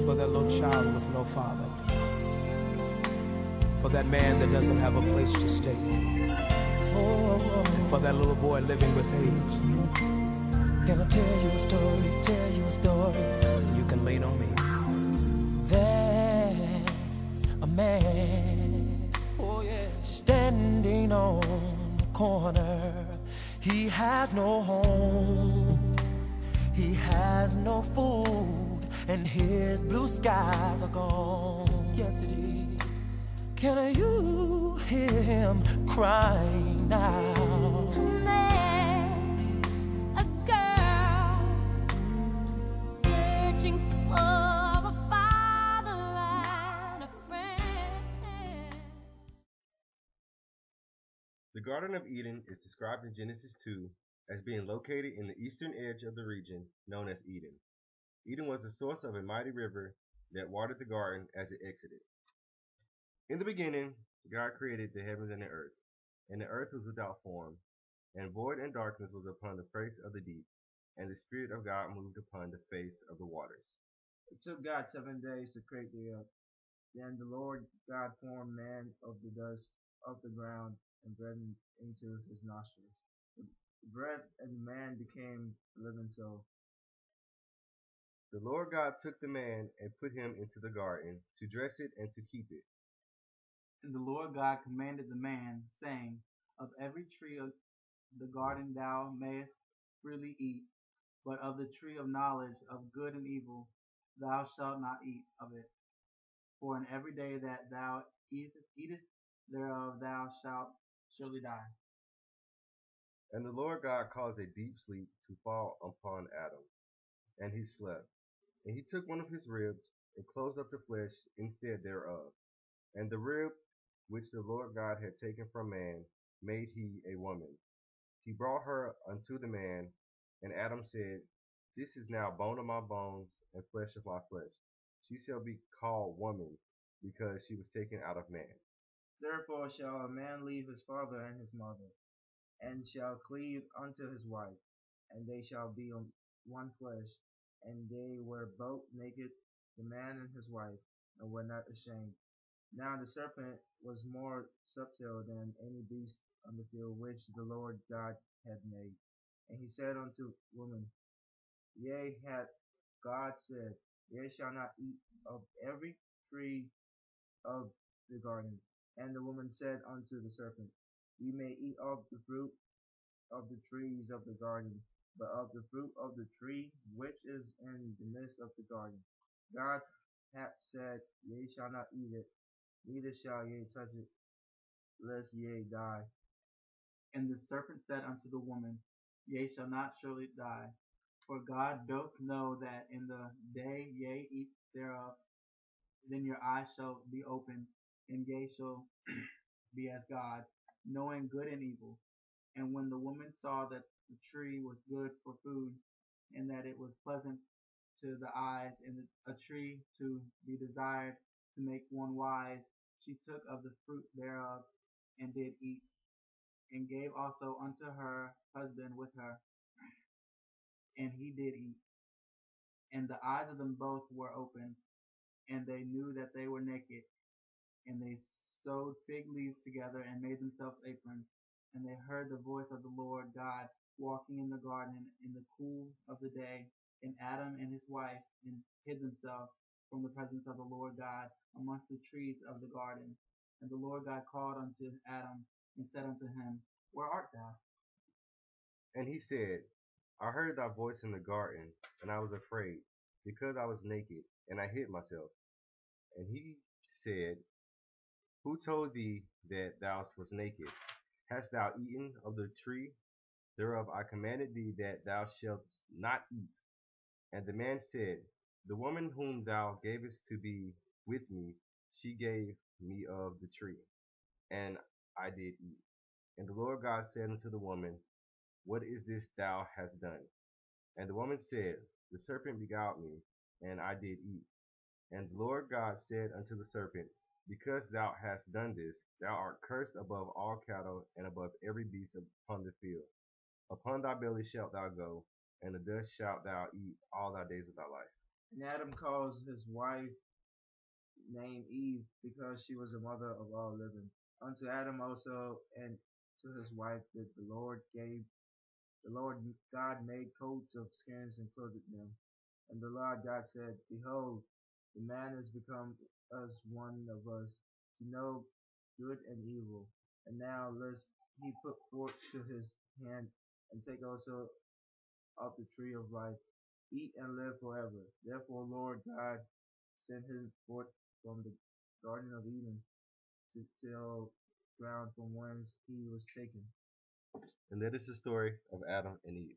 for that little child with no father, for that man that doesn't have a place to stay, and for that little boy living with AIDS. Can I tell you a story, You can lean on me. There's a man, standing on the corner. He has no home, he has no food, and his blue skies are gone. Yes, it is. Can you hear him crying now? There's a girl searching for a father and a friend. The Garden of Eden is described in Genesis 2 as being located in the eastern edge of the region known as Eden. Eden was the source of a mighty river that watered the garden as it exited. In the beginning, God created the heavens and the earth was without form, and void and darkness was upon the face of the deep, and the Spirit of God moved upon the face of the waters. It took God 7 days to create the earth. Then the Lord God formed man of the dust of the ground and breathed into his nostrils. The breath and man became a living soul. The Lord God took the man and put him into the garden to dress it and to keep it. And the Lord God commanded the man, saying, Of every tree of the garden thou mayest freely eat, but of the tree of knowledge of good and evil thou shalt not eat of it. For in every day that thou eatest thereof thou shalt surely die. And the Lord God caused a deep sleep to fall upon Adam, and he slept. And he took one of his ribs, and closed up the flesh instead thereof. And the rib which the Lord God had taken from man made he a woman. He brought her unto the man, and Adam said, This is now bone of my bones, and flesh of my flesh. She shall be called woman, because she was taken out of man. Therefore shall a man leave his father and his mother, and shall cleave unto his wife, and they shall be one flesh. And they were both naked, the man and his wife, and were not ashamed. Now the serpent was more subtle than any beast of the field which the Lord God had made. And he said unto woman, Yea, hath God said, Ye shall not eat of every tree of the garden. And the woman said unto the serpent, We may eat of the fruit of the trees of the garden, but of the fruit of the tree which is in the midst of the garden, God hath said, Ye shall not eat it, neither shall ye touch it, lest ye die. And the serpent said unto the woman, Ye shall not surely die. For God doth know that in the day ye eat thereof, then your eyes shall be opened, and ye shall be as God, knowing good and evil. And when the woman saw that the tree was good for food, and that it was pleasant to the eyes, and a tree to be desired to make one wise, she took of the fruit thereof, and did eat, and gave also unto her husband with her, and he did eat. And the eyes of them both were opened, and they knew that they were naked. And they sewed fig leaves together, and made themselves aprons. And they heard the voice of the Lord God walking in the garden in the cool of the day. And Adam and his wife hid themselves from the presence of the Lord God amongst the trees of the garden. And the Lord God called unto Adam, and said unto him, Where art thou? And he said, I heard thy voice in the garden, and I was afraid, because I was naked, and I hid myself. And he said, Who told thee that thou wast naked? Hast thou eaten of the tree thereof I commanded thee that thou shalt not eat? And the man said, The woman whom thou gavest to be with me, she gave me of the tree, and I did eat. And the Lord God said unto the woman, What is this thou hast done? And the woman said, The serpent beguiled me, and I did eat. And the Lord God said unto the serpent, Because thou hast done this, thou art cursed above all cattle, and above every beast upon the field. Upon thy belly shalt thou go, and the dust shalt thou eat all thy days of thy life. And Adam calls his wife named Eve because she was the mother of all living. Unto Adam also and to his wife did the Lord God made coats of skins and clothed them. And the Lord God said, Behold, the man is become as one of us, to know good and evil. And now lest he put forth to his hand and take also of the tree of life, eat and live forever. Therefore Lord God sent him forth from the Garden of Eden to till ground from whence he was taken. And that is the story of Adam and Eve.